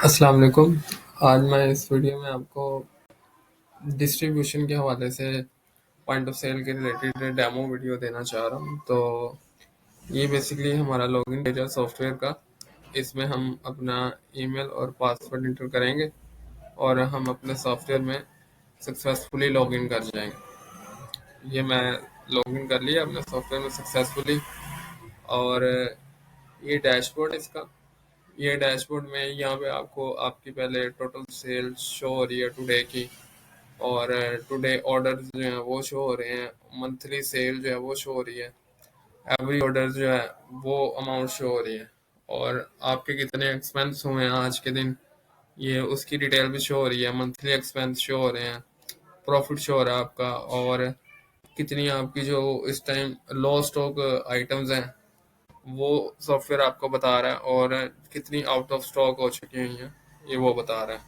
अस्सलाम वालेकुम। आज मैं इस वीडियो में आपको डिस्ट्रीब्यूशन के हवाले से पॉइंट ऑफ सेल के रिलेटेड डेमो वीडियो देना चाह रहा हूँ। तो ये बेसिकली हमारा लॉगिन पेज है सॉफ्टवेयर का। इसमें हम अपना ईमेल और पासवर्ड इंटर करेंगे और हम अपने सॉफ्टवेयर में सक्सेसफुली लॉगिन कर जाएंगे। ये मैं लॉगिन कर लिया अपने सॉफ्टवेयर में सक्सेसफुली। और ये डैशबोर्ड है इसका। ये डैशबोर्ड में यहाँ पे आपको आपकी पहले टोटल सेल्स शो हो रही है टुडे की, और टुडे ऑर्डर्स जो हैं वो शो हो रहे हैं, मंथली सेल जो है वो शो हो रही है, एवरी ऑर्डर जो है वो अमाउंट शो हो रही है, और आपके कितने एक्सपेंस हुए हैं आज के दिन ये उसकी डिटेल भी शो हो रही है। मंथली एक्सपेंस शो हो रहे हैं, प्रॉफिट शो हो रहा है आपका, और कितनी आपकी जो इस टाइम लो स्टॉक आइटम्स हैं वो सॉफ्टवेयर आपको बता रहा है, और कितनी आउट ऑफ स्टॉक हो चुकी हुई हैं ये वो बता रहा है।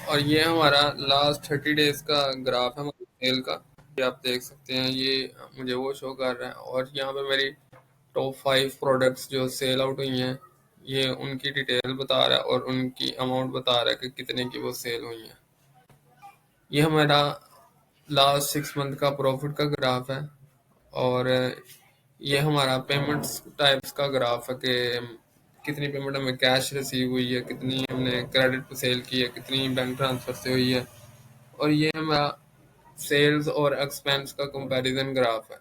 और ये हमारा लास्ट 30 डेज का ग्राफ है हमारे सेल का। ये आप देख सकते हैं, ये मुझे वो शो कर रहा है, और यहाँ पे मेरी टॉप 5 प्रोडक्ट्स जो सेल आउट हुई हैं ये उनकी डिटेल बता रहा है, और उनकी अमाउंट बता रहा है कि कितने की वो सेल हुई हैं। ये हमारा लास्ट 6 मंथ का प्रॉफिट का ग्राफ है, और ये हमारा पेमेंट्स टाइप्स का ग्राफ है कि कितनी पेमेंट हमें कैश रिसीव हुई है, कितनी हमने क्रेडिट पे सेल की है, कितनी बैंक ट्रांसफर से हुई है। और ये हमारा सेल्स और एक्सपेंस का कंपैरिजन ग्राफ है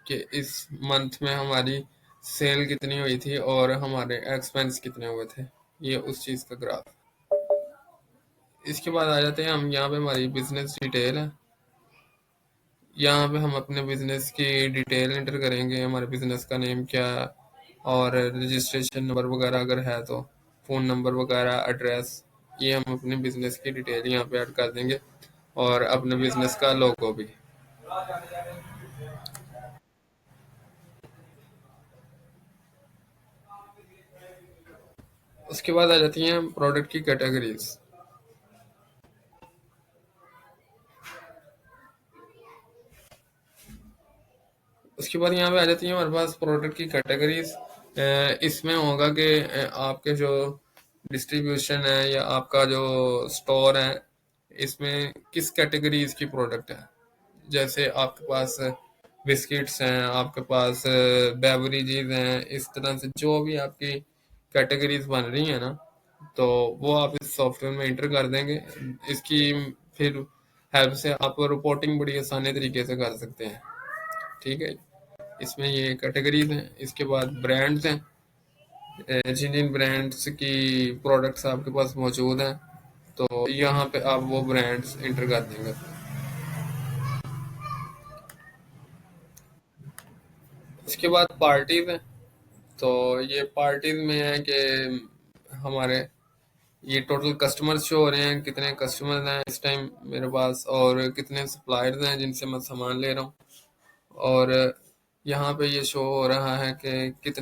कि इस मंथ में हमारी सेल कितनी हुई थी और हमारे एक्सपेंस कितने हुए थे। ये उस चीज़ का ग्राफ। इसके बाद आ जाते हैं हम यहाँ पे हमारी बिजनेस डिटेल है। यहाँ पे हम अपने बिजनेस की डिटेल एंटर करेंगे, हमारे बिजनेस का नेम क्या है, और रजिस्ट्रेशन नंबर वगैरह अगर है तो, फ़ोन नंबर वगैरह, एड्रेस। ये हम अपने बिजनेस की डिटेल यहाँ पे ऐड कर देंगे, और अपने बिजनेस का लोगो भी। उसके बाद आ जाती हैं प्रोडक्ट की कैटेगरीज। उसके बाद यहाँ पे आ जाती है हमारे पास प्रोडक्ट की कैटेगरीज। इसमें होगा कि आपके जो डिस्ट्रीब्यूशन है या आपका जो स्टोर है इसमें किस कैटेगरीज की प्रोडक्ट है। जैसे आपके पास बिस्किट्स हैं, आपके पास बेवरेजेस हैं, इस तरह से जो भी आपकी कैटेगरीज बन रही हैं ना, तो वो आप इस सॉफ्टवेयर में इंटर कर देंगे। इसकी फिर हेल्प से आप रिपोर्टिंग बड़ी आसानी तरीके से कर सकते हैं। ठीक है, इसमें ये कैटेगरीज हैं। इसके बाद ब्रांड्स हैं, जिन जिन ब्रांड्स की प्रोडक्ट्स आपके पास मौजूद हैं तो यहाँ पे आप वो ब्रांड्स इंटर कर देंगे। उसके बाद पार्टीज हैं। तो ये पार्टीज में है कि हमारे ये टोटल कस्टमर्स शो हो रहे हैं, कितने कस्टमर्स हैं इस टाइम मेरे पास, और कितने सप्लायर्स हैं जिनसे मैं सामान ले रहा हूँ। और यहाँ पे ये शो हो रहा है कि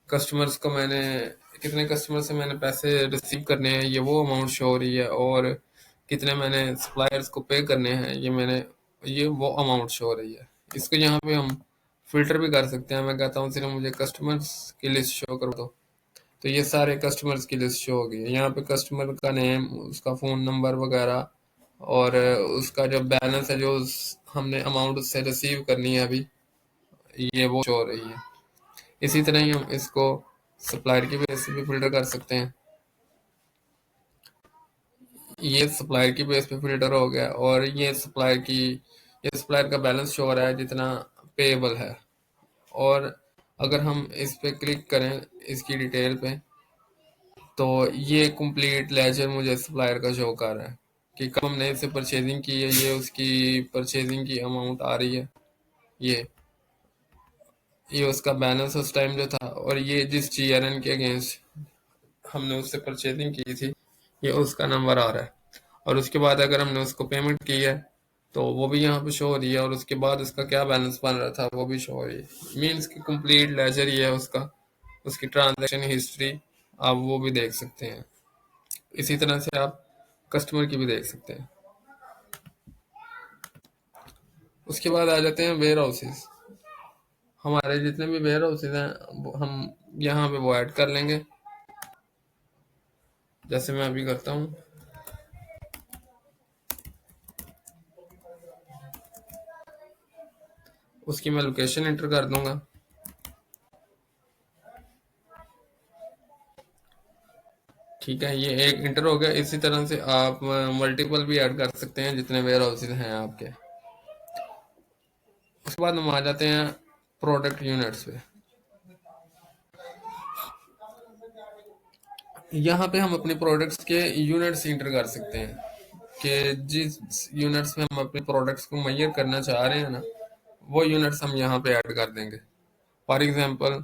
कस्टमर्स को मैंने कितने कस्टमर से मैंने पैसे रिसीव करने हैं, ये वो अमाउंट शो हो रही है। और कितने मैंने सप्लायर्स को पे करने हैं, ये वो अमाउंट शो हो रही है। इसको यहाँ पे हम फिल्टर भी कर सकते हैं। मैं कहता हूँ सिर्फ मुझे कस्टमर्स की लिस्ट शो कर दो, तो ये सारे कस्टमर्स की लिस्ट शो होगी। यहाँ पे कस्टमर का नेम, उसका फ़ोन नंबर वगैरह, और उसका जो बैलेंस है, जो हमने अमाउंट उससे रिसीव करनी है अभी, ये वो शो हो रही है। इसी तरह ही हम इसको सप्लायर की बेस पे भी फिल्टर कर सकते हैं। ये सप्लायर की बेस पे फिल्टर हो गया, और ये सप्लायर का बैलेंस शो हो रहा है जितना पेएबल है। और अगर हम इस पे क्लिक करें इसकी डिटेल पे, तो ये कंप्लीट लेजर मुझे सप्लायर का शो कर रहा है कि कब हमने इससे परचेजिंग की है, ये उसकी परचेजिंग की अमाउंट आ रही है, ये ये उसका बैलेंस उस टाइम जो था, और ये जिस जीआरएन के अगेंस्ट हमने उससे परचेजिंग की थी ये उसका नंबर आ रहा है। और उसके बाद अगर हमने उसको पेमेंट की है तो वो भी यहाँ पे शो हो रही है, और उसके बाद उसका क्या बैलेंस बन रहा था वो भी शो हो रही है। मीन्स की कंप्लीट लेजर ही है उसका, उसकी ट्रांजैक्शन हिस्ट्री आप वो भी देख सकते हैं। इसी तरह से आप कस्टमर की भी देख सकते हैं। उसके बाद आ जाते हैं वेयर हाउसेज। हमारे जितने भी वेयर हाउसेज हैं हम यहाँ पे वो ऐड कर लेंगे, जैसे मैं अभी करता हूँ। उसकी मैं लोकेशन इंटर कर दूंगा। ठीक है, ये एक इंटर हो गया। इसी तरह से आप मल्टीपल भी ऐड कर सकते हैं जितने वेयर हाउसेज हैं आपके। उसके बाद हम आ जाते हैं प्रोडक्ट यूनिट्स पे। यहाँ पे हम अपने प्रोडक्ट्स के यूनिट्स इंटर कर सकते हैं कि जिस यूनिट्स में हम अपने प्रोडक्ट्स को मैयर करना चाह रहे हैं ना, वो यूनिट्स हम यहाँ पे ऐड कर देंगे। फॉर एग्जांपल,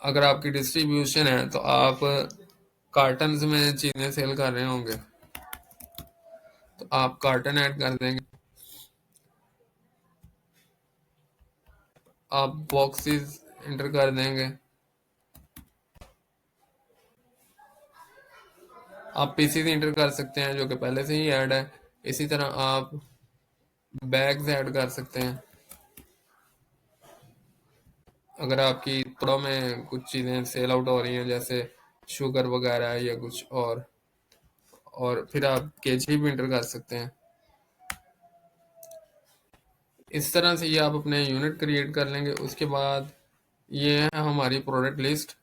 अगर आपकी डिस्ट्रीब्यूशन है तो आप कार्टन में चीज़ें सेल कर रहे होंगे, तो आप कार्टन ऐड कर देंगे। आप बॉक्सेस इंटर कर देंगे। आप पीसीज इंटर कर सकते हैं जो कि पहले से ही ऐड है। इसी तरह आप बैग्स ऐड कर सकते हैं अगर आपकी थोड़ा में कुछ चीज़ें सेल आउट हो रही हैं, जैसे शुगर वगैरह या कुछ और फिर आप केजी भी इंटर कर सकते हैं। इस तरह से ये आप अपने यूनिट क्रिएट कर लेंगे। उसके बाद ये है हमारी प्रोडक्ट लिस्ट।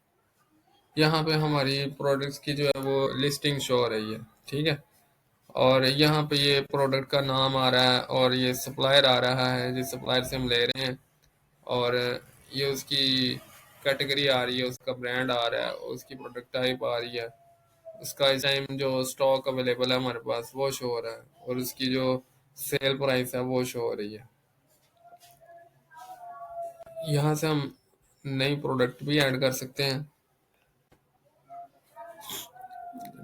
यहाँ पे हमारी प्रोडक्ट्स की जो है वो लिस्टिंग शो हो रही है, ठीक है। और यहाँ पे ये प्रोडक्ट का नाम आ रहा है और ये सप्लायर आ रहा है जिस सप्लायर से हम ले रहे हैं, और ये उसकी कैटेगरी आ रही है, उसका ब्रांड आ रहा है, उसकी प्रोडक्ट टाइप आ रही है, उसका इस टाइम जो स्टॉक अवेलेबल है हमारे पास वो शो हो रहा है, और उसकी जो सेल प्राइस है वो शो हो रही है। यहाँ से हम नई प्रोडक्ट भी ऐड कर सकते हैं।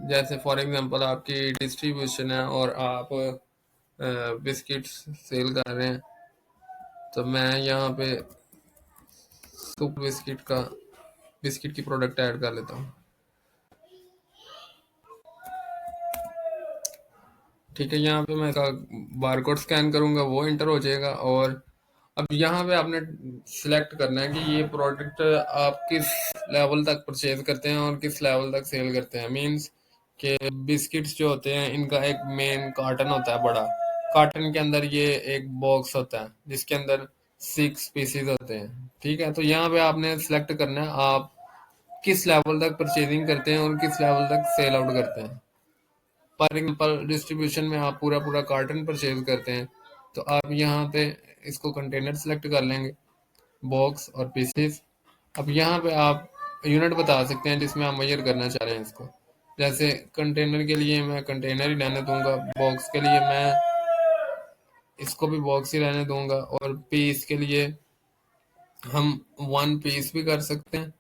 जैसे फॉर एग्जांपल आपकी डिस्ट्रीब्यूशन है और आप बिस्किट्स सेल कर रहे हैं, तो मैं यहाँ पे सुप बिस्किट की प्रोडक्ट ऐड कर लेता हूँ। ठीक है, यहाँ पे मैं इसका बारकोड स्कैन करूंगा, वो इंटर हो जाएगा। और अब यहाँ पे आपने सिलेक्ट करना है कि ये प्रोडक्ट आप किस लेवल तक परचेज करते हैं और किस लेवल तक सेल करते हैं। मींस के बिस्किट्स जो होते हैं इनका एक मेन कार्टन होता है बड़ा। कार्टन के अंदर ये एक बॉक्स होता है जिसके अंदर 6 पीसीज होते हैं, ठीक है। तो यहाँ पे आपने सिलेक्ट करना है आप किस लेवल तक परचेजिंग करते हैं और किस लेवल तक सेल आउट करते हैं। फॉर एग्जाम्पल, डिस्ट्रीब्यूशन में आप पूरा पूरा कार्टन परचेज करते हैं, तो आप यहाँ पे इसको कंटेनर सेलेक्ट कर लेंगे, बॉक्स और पीसेस। अब यहाँ पे आप यूनिट बता सकते हैं जिसमें आप मेजर करना चाह रहे हैं इसको। जैसे कंटेनर के लिए मैं कंटेनर ही रहने दूंगा, बॉक्स के लिए मैं इसको भी बॉक्स ही रहने दूंगा, और पीस के लिए हम 1 पीस भी कर सकते हैं।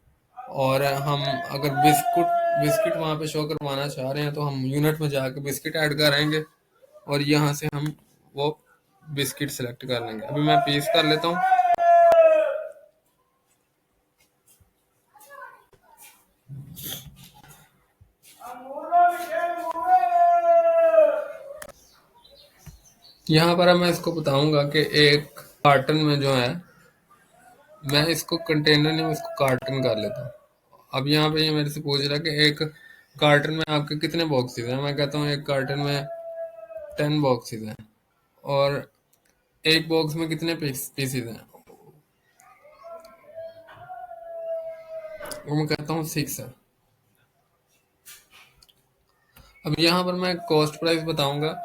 और हम अगर बिस्किट वहाँ पे शो करवाना चाह रहे हैं तो हम यूनिट में जाके बिस्किट ऐड कराएंगे और यहाँ से हम वो बिस्किट सेलेक्ट कर लेंगे। अभी मैं पीस कर लेता हूँ। यहाँ पर अब मैं इसको बताऊंगा कि एक कार्टन में जो है, मैं इसको कंटेनर नहीं, मैं इसको कार्टन कर लेता हूँ। अब यहाँ पे ये मेरे से पूछ रहा है कि एक कार्टन में आपके कितने बॉक्सेस हैं। मैं कहता हूँ एक कार्टन में 10 बॉक्सेस हैं, और एक बॉक्स में कितने पीसीज हैं, वो मैं कहता हूँ 6 है। अब यहाँ पर मैं कॉस्ट प्राइस बताऊंगा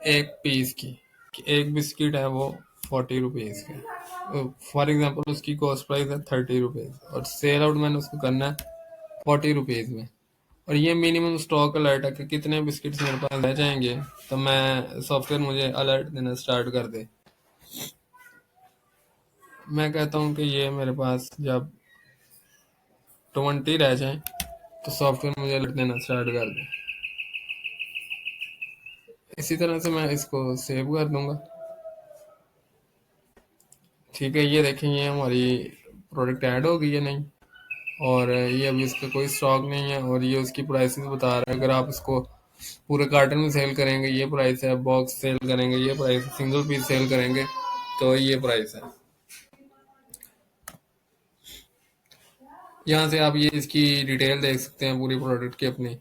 एक पीस की, कि एक बिस्किट है वो 40 रुपीज़ का। फॉर एग्जाम्पल उसकी कॉस्ट प्राइस है 30 रुपीज़, और सेल आउट मैंने उसको करना है 40 रुपीज़ में। और ये मिनिमम स्टॉक अलर्ट है कि कितने बिस्किट्स मेरे पास रह जाएंगे, तो मैं सॉफ्टवेयर मुझे अलर्ट देना स्टार्ट कर दे। मैं कहता हूँ कि ये मेरे पास जब 20 रह जाए तो सॉफ्टवेयर मुझे अलर्ट देना स्टार्ट कर दे। इसी तरह से मैं इसको सेव कर दूंगा। ठीक है, ये देखें ये हमारी प्रोडक्ट ऐड हो गई है नहीं, और ये अभी इसका कोई स्टॉक नहीं है, और ये उसकी प्राइसेस बता रहा है। अगर आप इसको पूरे कार्टन में सेल करेंगे ये प्राइस है, बॉक्स सेल करेंगे ये प्राइस है, सिंगल पीस सेल करेंगे तो ये प्राइस है। यहाँ से आप ये इसकी डिटेल देख सकते हैं पूरी प्रोडक्ट की अपनी।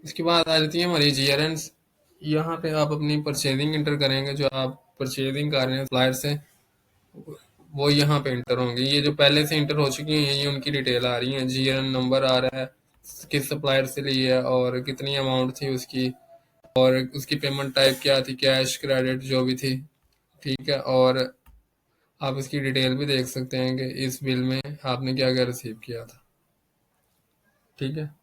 इसके बाद आ जाती है हमारी जीआरएन्स। यहाँ पे आप अपनी परचेजिंग इंटर करेंगे, जो आप परचेजिंग कर रहे हैं सप्लायर से, वो यहाँ पे इंटर होंगे। ये जो पहले से इंटर हो चुकी हैं ये उनकी डिटेल आ रही है, जीएन नंबर आ रहा है, किस सप्लायर से ली है और कितनी अमाउंट थी उसकी, और उसकी पेमेंट टाइप क्या थी, कैश क्रेडिट जो भी थी। ठीक है, और आप इसकी डिटेल भी देख सकते हैं कि इस बिल में आपने क्या क्या रिसीव किया था। ठीक है,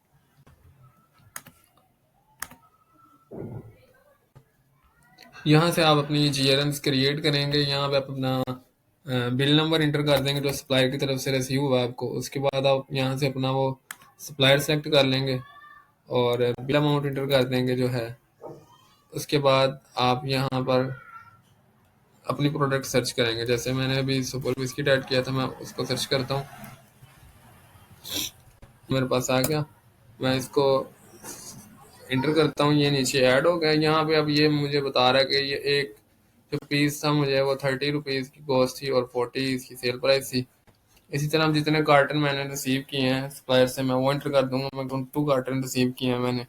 यहाँ से आप अपनी जीआरएम्स क्रिएट करेंगे। यहाँ पे आप अपना बिल नंबर इंटर कर देंगे जो सप्लायर की तरफ से रिसीव हुआ आपको। उसके बाद आप यहाँ से अपना वो सप्लायर सेलेक्ट कर लेंगे और बिल अमाउंट इंटर कर देंगे जो है। उसके बाद आप यहाँ पर अपनी प्रोडक्ट सर्च करेंगे। जैसे मैंने अभी सुपर बिस्किट ऐड किया था, मैं उसको सर्च करता हूँ, मेरे पास आ गया। मैं इसको इंटर करता हूँ, ये नीचे ऐड हो गया। यहाँ पे अब ये मुझे बता रहा है कि ये एक जो पीस था मुझे वो 30 रुपीज़ की कॉस्ट थी और 40 इसकी सेल प्राइस थी। इसी तरह जितने कार्टन मैंने रिसीव किए हैं सप्लायर से मैं वो एंटर कर दूंगा। मैं 2 कार्टन रिसीव किए हैं मैंने,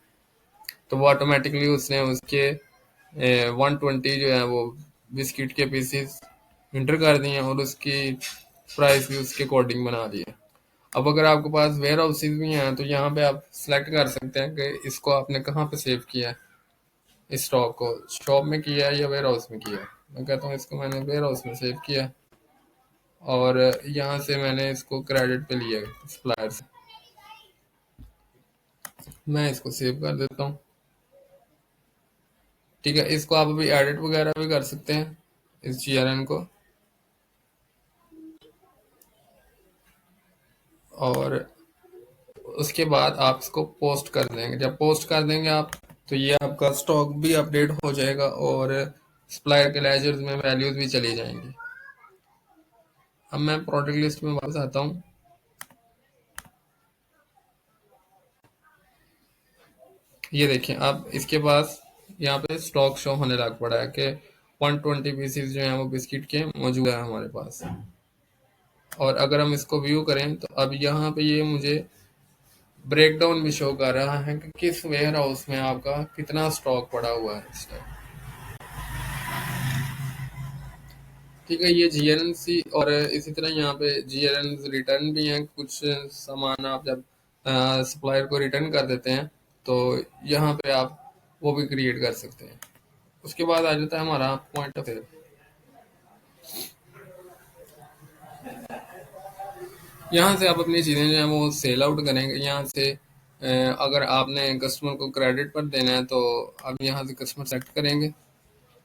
तो वो ऑटोमेटिकली उसने उसके 120 जो है वो बिस्किट के पीसेस इंटर कर दिए हैं और उसकी प्राइस भी उसके अकॉर्डिंग बना दी है। अब अगर आपके पास वेयर हाउसेज भी हैं तो यहाँ पे आप सिलेक्ट कर सकते हैं कि इसको आपने कहाँ पे सेव किया है, इस स्टॉक को शॉप में किया है या वेयर हाउस में किया है। मैं कहता हूँ इसको मैंने वेयर हाउस में सेव किया है और यहाँ से मैंने इसको क्रेडिट पे लिया है सप्लायर से। मैं इसको सेव कर देता हूँ। ठीक है, इसको आप अभी एडिट वगैरह भी कर सकते हैं इस जीआरएन को। और उसके बाद आप इसको पोस्ट कर देंगे। जब पोस्ट कर देंगे आप, तो ये आपका स्टॉक भी अपडेट हो जाएगा और सप्लायर के लेजर्स में वैल्यूज भी चली जाएंगी। अब मैं प्रोडक्ट लिस्ट में वापस आता हूँ। ये देखें, अब इसके पास यहाँ पे स्टॉक शो होने लग पड़ा है कि 120 पीसीज जो हैं वो बिस्किट के मौजूद है हमारे पास। और अगर हम इसको व्यू करें तो अब यहाँ पे ये मुझे ब्रेकडाउन भी शो कर रहा है कि किस वेयर हाउस में आपका कितना स्टॉक पड़ा हुआ है इस टाइम। ठीक है, ये जीएनसी और इसी तरह यहाँ पे जीएन रिटर्न भी हैं। कुछ सामान आप जब सप्लायर को रिटर्न कर देते हैं तो यहाँ पे आप वो भी क्रिएट कर सकते हैं। उसके बाद आ जाता है हमारा पॉइंट ऑफ सेल। यहाँ से आप अपनी चीज़ें जो हैं वो सेल आउट करेंगे। यहाँ से अगर आपने कस्टमर को क्रेडिट पर देना है तो आप यहाँ से कस्टमर सेलेक्ट करेंगे।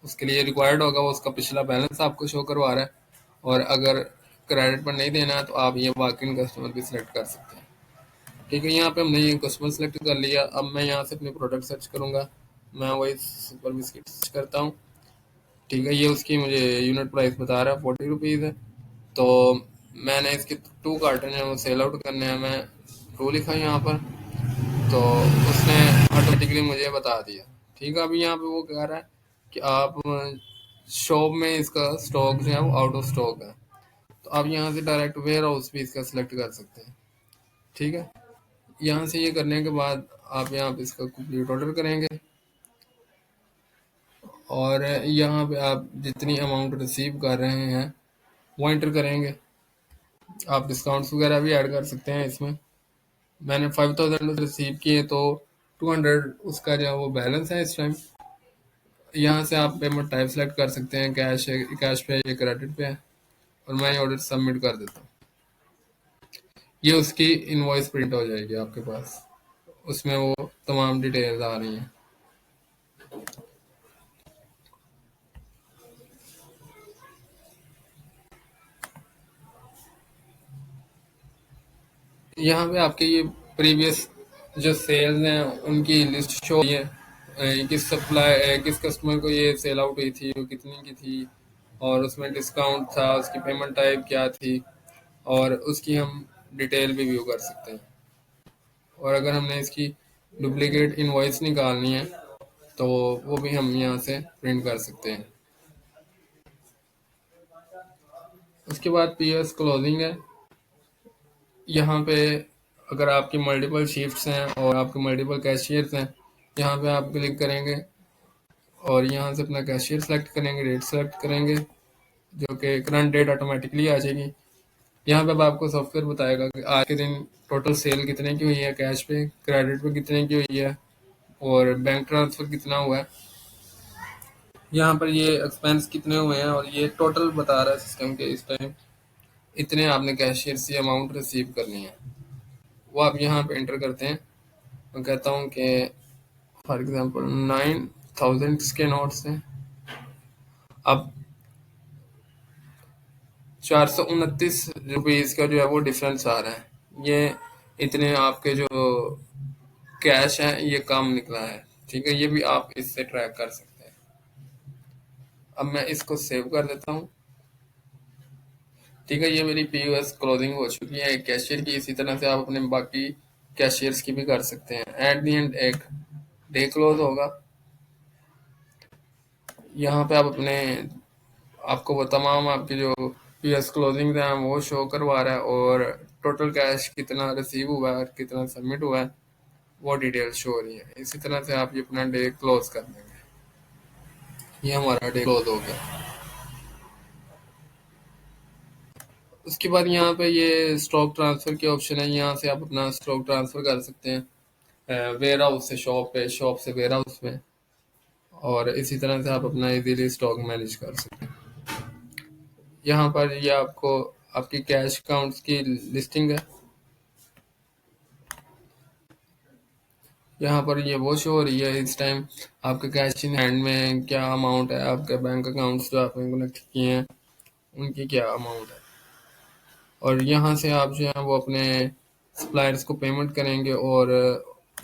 उसके लिए रिक्वायर्ड होगा वो उसका पिछला बैलेंस आपको शो करवा रहा है। और अगर क्रेडिट पर नहीं देना है तो आप ये वॉक इन कस्टमर भी सिलेक्ट कर सकते हैं। ठीक है, यहाँ पे हमने ये कस्टमर सेलेक्ट कर लिया। अब मैं यहाँ से अपनी प्रोडक्ट सर्च करूँगा। मैं वही सुपर बिस्किट सर्च करता हूँ। ठीक है, ये उसकी मुझे यूनिट प्राइस बता रहा है 40 रुपीज़ है। तो मैंने इसके 2 कार्टन है वो सेल आउट करने हैं। मैं 2 लिखा यहाँ पर, तो उसने ऑटोमेटिकली मुझे बता दिया। ठीक है, अभी यहाँ पे वो कह रहा है कि आप शॉप में इसका स्टॉक जो है वो आउट ऑफ स्टॉक है। तो आप यहाँ से डायरेक्ट वेयर हाउस भी इसका सिलेक्ट कर सकते हैं। ठीक है, यहाँ से ये करने के बाद आप यहाँ पे इसका कंप्लीट ऑर्डर करेंगे और यहाँ पे आप जितनी अमाउंट रिसीव कर रहे हैं वो एंटर करेंगे। आप डिस्काउंट्स वगैरह भी ऐड कर सकते हैं इसमें। मैंने 5000 रिसीव किए तो 200 उसका जो है वो बैलेंस है इस टाइम। यहाँ से आप पेमेंट टाइप सेलेक्ट कर सकते हैं, कैश है, कैश पे है या क्रेडिट पे है, और मैं ये ऑर्डर सबमिट कर देता हूँ। ये उसकी इनवॉइस प्रिंट हो जाएगी आपके पास, उसमें वो तमाम डिटेल्स आ रही हैं। यहाँ पे आपके ये प्रीवियस जो सेल्स हैं उनकी लिस्ट शो है। किस सप्लाई किस कस्टमर को ये सेल आउट हुई थी, वो कितनी की थी, और उसमें डिस्काउंट था, उसकी पेमेंट टाइप क्या थी, और उसकी हम डिटेल भी व्यू कर सकते हैं। और अगर हमने इसकी डुप्लीकेट इनवॉइस निकालनी है तो वो भी हम यहाँ से प्रिंट कर सकते हैं। उसके बाद पीएस क्लोजिंग है। यहाँ पे अगर आपकी मल्टीपल शिफ्ट्स हैं और आपके मल्टीपल कैशियर्स हैं, यहाँ पे आप क्लिक करेंगे और यहाँ से अपना कैशियर सेलेक्ट करेंगे, डेट सेलेक्ट करेंगे, जो कि करंट डेट ऑटोमेटिकली आ जाएगी। यहाँ पे अब आपको सॉफ्टवेयर बताएगा कि आज के दिन टोटल सेल कितने की हुई है, कैश पे, क्रेडिट पे कितने की हुई है और बैंक ट्रांसफर कितना हुआ है। यहाँ पर ये एक्सपेंस कितने हुए हैं और ये टोटल बता रहा है सिस्टम के इस टाइम इतने आपने कैशियर से अमाउंट रिसीव करनी है। वो आप यहाँ पे एंटर करते हैं। मैं कहता हूँ कि फॉर एग्जांपल 9,000 के नोट्स हैं। अब 429 रुपीज़ का जो है वो डिफरेंस आ रहा है। ये इतने आपके जो कैश है ये कम निकला है। ठीक है, ये भी आप इससे ट्रैक कर सकते हैं। अब मैं इसको सेव कर देता हूँ। ठीक है, ये मेरी पीओएस क्लोजिंग हो चुकी है एक कैशियर की। इसी तरह से आप अपने बाकी कैशियर्स की भी कर सकते हैं। एट दी एंड एक डे क्लोज होगा। यहाँ पे आप अपने आपको वो तमाम आपके जो पीएस क्लोजिंग हैं वो शो करवा रहा है और टोटल कैश कितना रिसीव हुआ है और कितना सबमिट हुआ है वो डिटेल शो हो रही है। इसी तरह से आप ये अपना डे क्लोज कर देंगे। ये हमारा डे क्लोज हो गया। उसके बाद यहाँ पे ये स्टॉक ट्रांसफर के ऑप्शन है। यहाँ से आप अपना स्टॉक ट्रांसफर कर सकते हैं वेयर हाउस से शॉप पे, शॉप से वेयर हाउस में, और इसी तरह से आप अपना इजीली स्टॉक मैनेज कर सकते हैं। यहाँ पर ये आपको आपकी कैश अकाउंट्स की लिस्टिंग है। यहाँ पर ये वो शो हो रही है इस टाइम आपके कैश इन हैंड में क्या अमाउंट है, आपके बैंक अकाउंट्स जो आपने कनेक्ट किए हैं उनकी क्या अमाउंट है। और यहाँ से आप जो है वो अपने सप्लायर्स को पेमेंट करेंगे और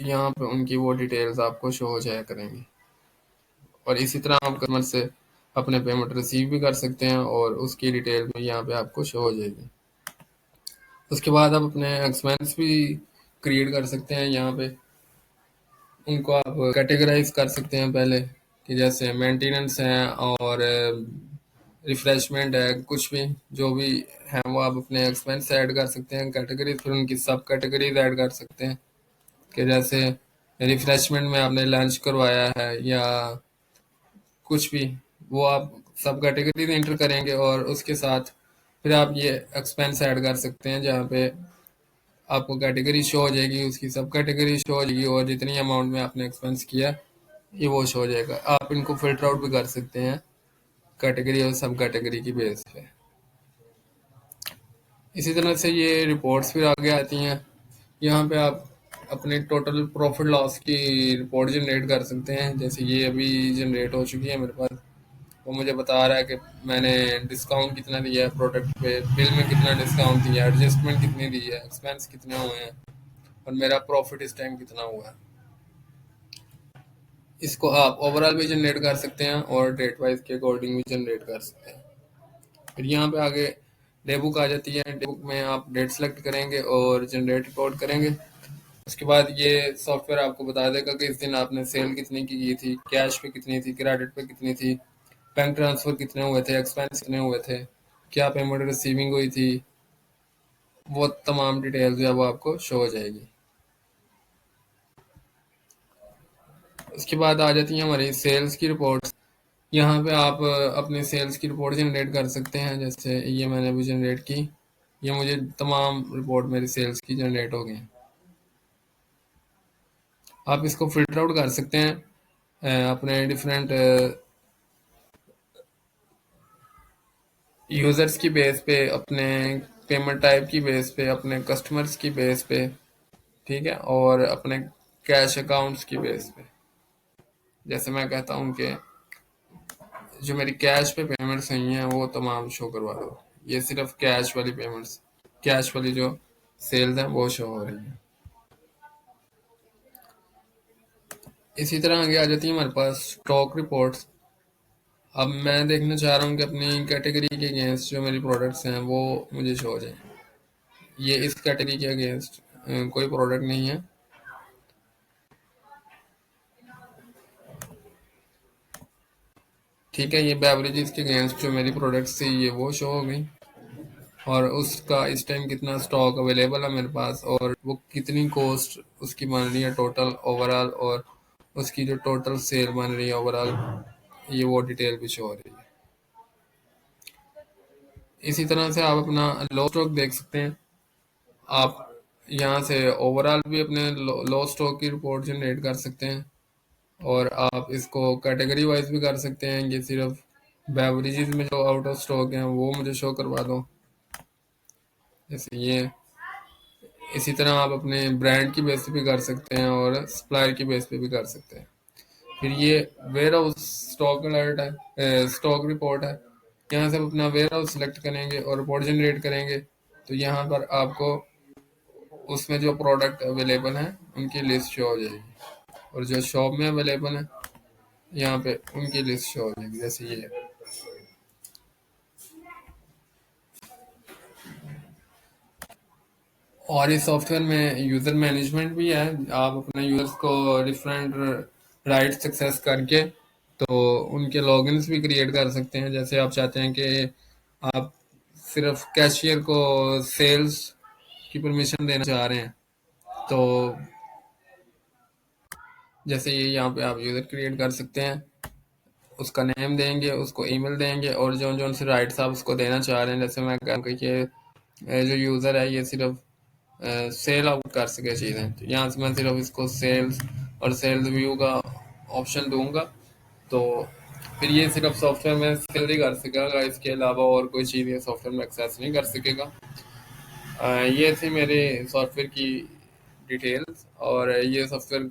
यहाँ पे उनकी वो डिटेल्स आपको शो हो जाया करेंगी। और इसी तरह आप कस्टमर से अपने पेमेंट रिसीव भी कर सकते हैं और उसकी डिटेल भी यहाँ पे आपको शो हो जाएगी। उसके बाद आप अपने एक्सपेंस भी क्रिएट कर सकते हैं। यहाँ पे उनको आप कैटेगराइज कर सकते हैं पहले, कि जैसे मेंटेनेंस है और रिफ्रेशमेंट है, कुछ भी जो भी है वो आप अपने एक्सपेंस ऐड कर सकते हैं कैटेगरीज। फिर उनकी सब कैटेगरीज ऐड कर सकते हैं कि जैसे रिफ्रेशमेंट में आपने लंच करवाया है या कुछ भी, वो आप सब कैटेगरीज एंटर करेंगे और उसके साथ फिर आप ये एक्सपेंस ऐड कर सकते हैं जहाँ पे आपको कैटेगरी शो हो जाएगी, उसकी सब कैटेगरी शो हो जाएगी और जितनी अमाउंट में आपने एक्सपेंस किया ये वो शो हो जाएगा। आप इनको फिल्टर आउट भी कर सकते हैं कैटेगरी और सब कैटेगरी की बेस पे। इसी तरह से ये रिपोर्ट्स फिर आगे आती हैं। यहाँ पे आप अपने टोटल प्रॉफिट लॉस की रिपोर्ट जनरेट कर सकते हैं। जैसे ये अभी जनरेट हो चुकी है मेरे पास। वो मुझे बता रहा है कि मैंने डिस्काउंट कितना दिया है प्रोडक्ट पे, बिल में कितना डिस्काउंट दिया है, एडजस्टमेंट कितनी दी है, एक्सपेंस कितने हुए हैं और मेरा प्रॉफिट इस टाइम कितना हुआ है। इसको आप ओवरऑल भी जनरेट कर सकते हैं और डेट वाइज के अकॉर्डिंग भी जनरेट कर सकते हैं। फिर यहाँ पे आगे डे बुक आ जाती है। डे बुक में आप डेट सेलेक्ट करेंगे और जनरेट रिकॉर्ड करेंगे। उसके बाद ये सॉफ्टवेयर आपको बता देगा कि इस दिन आपने सेल कितनी की थी, कैश पे कितनी थी, क्रेडिट पे कितनी थी, बैंक ट्रांसफर कितने हुए थे, एक्सपेंस कितने हुए थे, क्या पेमेंट रिसीविंग हुई थी, वो तमाम डिटेल जो है वो आपको शो हो जाएगी। उसके बाद आ जाती है हमारी सेल्स की रिपोर्ट्स। यहाँ पे आप अपने सेल्स की रिपोर्ट जनरेट कर सकते हैं। जैसे ये मैंने अभी जनरेट की, ये मुझे तमाम रिपोर्ट मेरी सेल्स की जनरेट हो गई। आप इसको फिल्टर आउट कर सकते हैं अपने डिफरेंट यूजर्स की बेस पे, अपने पेमेंट टाइप की बेस पे, अपने कस्टमर्स की बेस पे, ठीक है, और अपने कैश अकाउंट्स की बेस पे। जैसे मैं कहता हूँ कि जो मेरी कैश पे पेमेंट्स हुई हैं वो तमाम शो करवा दो। ये सिर्फ कैश वाली पेमेंट्स, कैश वाली जो सेल्स हैं वो शो हो रही हैं। इसी तरह आगे आ जाती है हमारे पास स्टॉक रिपोर्ट्स। अब मैं देखना चाह रहा हूँ कि अपनी कैटेगरी के अगेंस्ट जो मेरी प्रोडक्ट्स हैं वो मुझे शो हो जाए। ये इस कैटेगरी के अगेंस्ट कोई प्रोडक्ट नहीं है। ठीक है, ये बेवरेजेस के अगेंस्ट जो मेरी प्रोडक्ट्स थी ये वो शो हो गई, और उसका इस टाइम कितना स्टॉक अवेलेबल है मेरे पास, और वो कितनी कॉस्ट उसकी बन रही है टोटल ओवरऑल, और उसकी जो टोटल सेल बन रही है ओवरऑल, ये वो डिटेल भी शो हो रही है। इसी तरह से आप अपना लो स्टॉक देख सकते हैं। आप यहाँ से ओवरऑल भी अपने लो स्टॉक की रिपोर्ट जनरेट कर सकते हैं, और आप इसको कैटेगरी वाइज भी कर सकते हैं। ये सिर्फ बेवरेजेस में जो आउट ऑफ स्टॉक हैं वो मुझे शो करवा दो, जैसे ये। इसी तरह आप अपने ब्रांड की बेस पे भी कर सकते हैं और सप्लायर की बेस पे भी कर सकते हैं। फिर ये वेयर हाउस स्टॉक अलर्ट है, स्टॉक रिपोर्ट है। यहाँ से हम अपना वेयर हाउस सेलेक्ट करेंगे और रिपोर्ट जनरेट करेंगे, तो यहाँ पर आपको उसमें जो प्रोडक्ट अवेलेबल हैं उनकी लिस्ट शो हो जाएगी, और जो शॉप में अवेलेबल है यहाँ पे उनकी लिस्ट शो हो जाएगी, जैसे ये। और इस सॉफ्टवेयर में यूज़र मैनेजमेंट भी है। आप अपने यूज़र्स को डिफरेंट राइट्स एक्सेस करके तो उनके लॉगिन्स भी क्रिएट कर सकते हैं। जैसे आप चाहते हैं कि आप सिर्फ कैशियर को सेल्स की परमिशन देना चाह रहे हैं, तो जैसे ये यहाँ पे आप यूज़र क्रिएट कर सकते हैं, उसका नेम देंगे, उसको ईमेल देंगे, और जो जो उनसे राइट्स आप उसको देना चाह रहे हैं, जैसे मैं कहूँ कि जो यूज़र है ये सिर्फ सेल आउट कर सके चीज़ें, तो यहाँ से मैं सिर्फ इसको सेल्स और सेल्स व्यू का ऑप्शन दूंगा, तो फिर ये सिर्फ सॉफ्टवेयर में सेल ही कर सकेगा, इसके अलावा और कोई चीज़ ये सॉफ्टवेयर में एक्सेस नहीं कर सकेगा। ये थी मेरे सॉफ्टवेयर की डिटेल्स, और ये सॉफ्टवेयर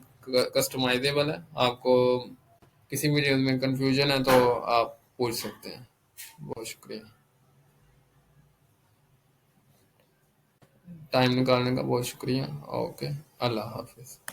कस्टमाइजेबल है। आपको किसी भी चीज़ में कंफ्यूजन है तो आप पूछ सकते हैं। बहुत शुक्रिया, टाइम निकालने का बहुत शुक्रिया। ओके, अल्लाह हाफिज़।